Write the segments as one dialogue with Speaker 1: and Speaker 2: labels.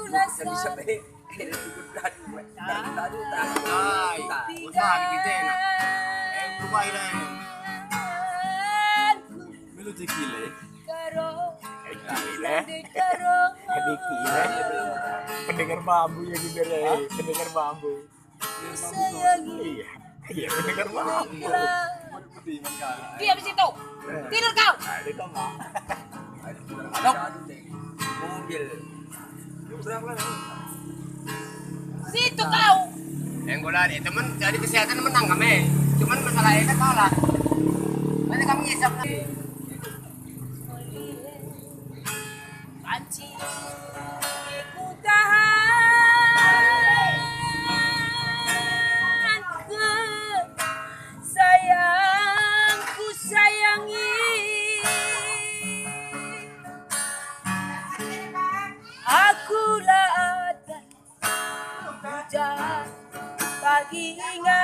Speaker 1: bisa baik.
Speaker 2: Ay, usaha kita enak. Berubah ini. Melu cekile.
Speaker 3: Gile. Gile. Pendengar bambu ya juga ya. Pendengar bambu. Iya. Iya pendengar bambu.
Speaker 4: Diam di situ. Tidur kau.
Speaker 3: Ada kamu.
Speaker 1: Mobil.
Speaker 4: Situ kau.
Speaker 2: Yang gue lari temen dari kesehatan menang kami. Cuman masalah ini kalah. Nanti kami ngisap nih.
Speaker 4: Panci ku tahan ke sayangku sayangi akulah ada hujan pagi ingatku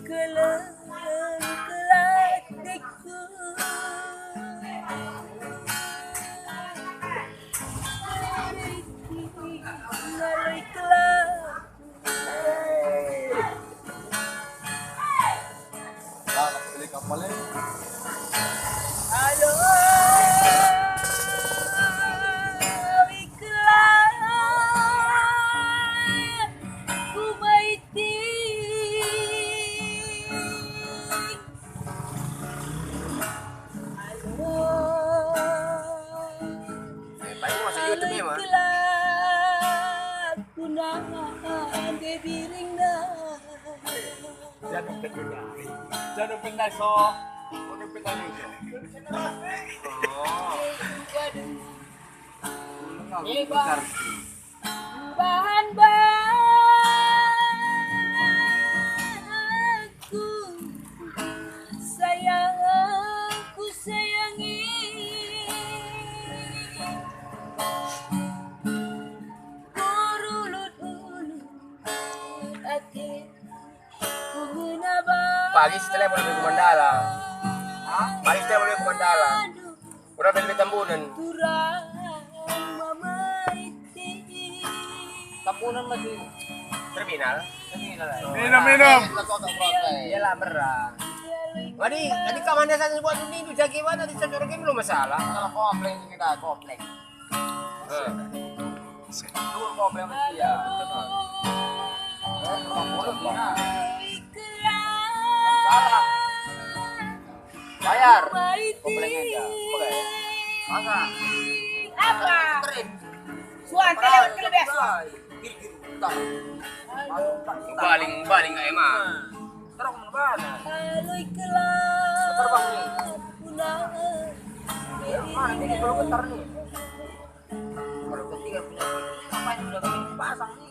Speaker 4: kelak-kelakku ngalai kelak halo iklan ku maiting halo
Speaker 2: Paling masuk YouTube ya mah.
Speaker 4: iklan ku nahan debiring na
Speaker 3: Jangan pendengar. Jangan pendengar so. Jangan pendengar so.
Speaker 4: Hebat bahan baku sayangku sayangi ulut-ulut hati
Speaker 2: Pagi setelah boleh ke Mandala. Pagi setelah boleh ke Mandala. Udah beli tambunan.
Speaker 1: Tampunan masih
Speaker 2: Terminal.
Speaker 3: Minum.
Speaker 2: Iyalah merah. Tadi kamarnya saya buat ini udah gimana tadi saya jorokin belum masalah.
Speaker 1: kalau komplain kita komplain. Lu komplain sama dia. Salah. Bayar. Komplainnya aja. Oke. Masa?
Speaker 4: Apa?
Speaker 1: Terin.
Speaker 4: Suan lewat ke lebih suan.
Speaker 2: Baling nggak emang.
Speaker 1: Terus kemana mana?
Speaker 4: Haloy kelak
Speaker 1: Terbang nih.
Speaker 4: pulang.
Speaker 1: Mana ini kalau bentar nih. Kalau ketiga punya apa yang udah kami pasang nih.